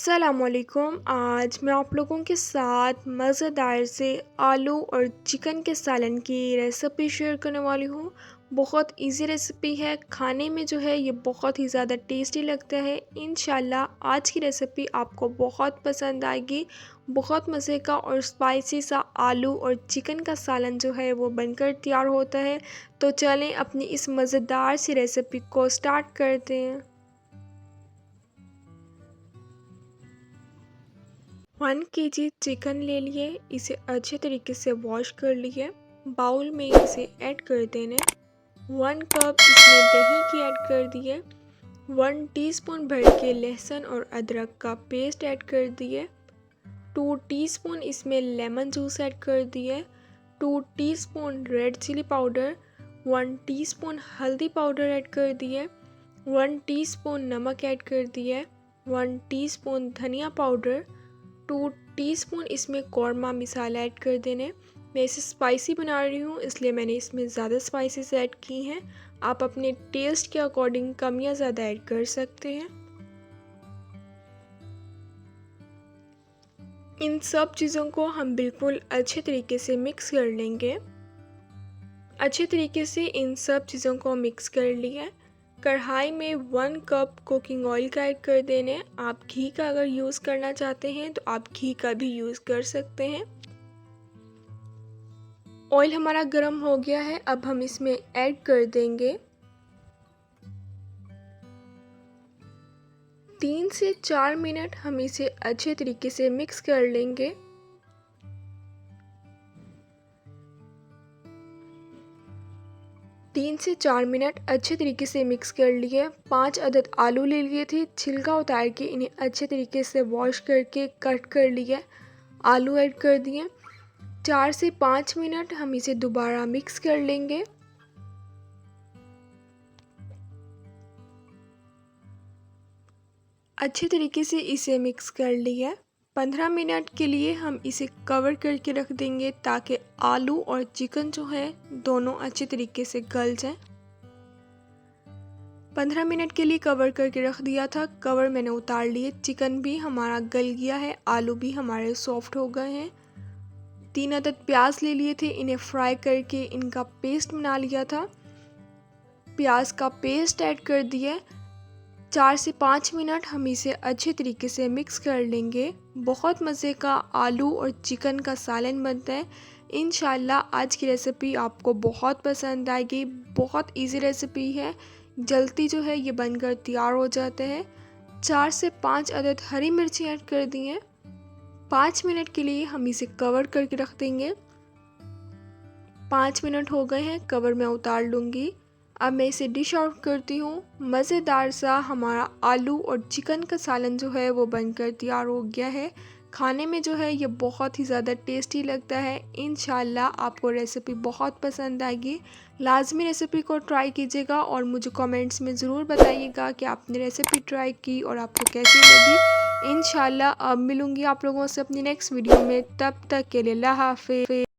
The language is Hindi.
अस्सलामुअलैकुम। आज मैं आप लोगों के साथ मज़ेदार से आलू और चिकन के सालन की रेसिपी शेयर करने वाली हूँ। बहुत इजी रेसिपी है, खाने में जो है ये बहुत ही ज़्यादा टेस्टी लगता है। इंशाल्लाह आज की रेसिपी आपको बहुत पसंद आएगी। बहुत मज़े का और स्पाइसी सा आलू और चिकन का सालन जो है वो बनकर तैयार होता है। तो चलें अपनी इस मज़ेदार सी रेसिपी को स्टार्ट करते हैं। 1 केजी चिकन ले लिए, इसे अच्छे तरीके से वॉश कर लिए। बाउल में इसे ऐड कर देने। 1 कप इसमें दही की ऐड कर दिए। 1 टीस्पून भर के लहसुन और अदरक का पेस्ट ऐड कर दिए। 2 टीस्पून इसमें लेमन जूस ऐड कर दिए। 2 teaspoon red chilli powder. 1 teaspoon हल्दी पाउडर ऐड कर दिए। 1 टीस्पून नमक ऐड कर दिए। 1 टीस्पून धनिया पाउडर। 2 टीस्पून इसमें कौरमा मसाला ऐड कर देने। मैं इसे स्पाइसी बना रही हूँ इसलिए मैंने इसमें ज़्यादा स्पाइसेस ऐड की हैं। आप अपने टेस्ट के अकॉर्डिंग कम या ज़्यादा ऐड कर सकते हैं। इन सब चीज़ों को हम बिल्कुल अच्छे तरीके से मिक्स कर लेंगे। अच्छे तरीके से इन सब चीज़ों को मिक्स कर लिया। कढ़ाई में 1 कप कुकिंग ऑयल का ऐड कर देने। आप घी का अगर यूज़ करना चाहते हैं तो आप घी का भी यूज़ कर सकते हैं। ऑयल हमारा गर्म हो गया है, अब हम इसमें ऐड कर देंगे 3 से 4 मिनट हम इसे अच्छे तरीके से मिक्स कर लेंगे। तीन से 4 मिनट अच्छे तरीके से मिक्स कर लिए। 5 अदद आलू ले लिए थे, छिलका उतार के इन्हें अच्छे तरीके से वॉश करके कट कर लिया। आलू ऐड कर दिए। 4 से 5 मिनट हम इसे दोबारा मिक्स कर लेंगे। अच्छे तरीके से इसे मिक्स कर लिया। 15 मिनट के लिए हम इसे कवर करके रख देंगे ताकि आलू और चिकन जो है दोनों अच्छे तरीके से गल जाएं। 15 मिनट के लिए कवर करके रख दिया था, कवर मैंने उतार लिए। चिकन भी हमारा गल गया है, आलू भी हमारे सॉफ्ट हो गए हैं। 3 अदद प्याज ले लिए थे, इन्हें फ्राई करके इनका पेस्ट बना लिया था। प्याज का पेस्ट ऐड कर दिया। 4 से 5 मिनट हम इसे अच्छे तरीके से मिक्स कर लेंगे। बहुत मज़े का आलू और चिकन का सालन बनता है। इंशाल्लाह आज की रेसिपी आपको बहुत पसंद आएगी। बहुत इजी रेसिपी है, जल्दी जो है ये बनकर तैयार हो जाता है। 4 से 5 अदद हरी मिर्ची ऐड कर दी हैं। 5 मिनट के लिए हम इसे कवर करके रख देंगे। 5 मिनट हो गए हैं, कवर मैं उतार लूँगी। अब मैं इसे डिश आउट करती हूँ। मज़ेदार सा हमारा आलू और चिकन का सालन जो है वो बनकर तैयार हो गया है। खाने में जो है ये बहुत ही ज़्यादा टेस्टी लगता है। इंशाल्लाह आपको रेसिपी बहुत पसंद आएगी। लाजमी रेसिपी को ट्राई कीजिएगा और मुझे कमेंट्स में ज़रूर बताइएगा कि आपने रेसिपी ट्राई की और आपको कैसी लगी। इंशाल्लाह अब मिलूँगी आप लोगों से अपनी नेक्स्ट वीडियो में। तब तक के लिए अल्लाह हाफ़िज़।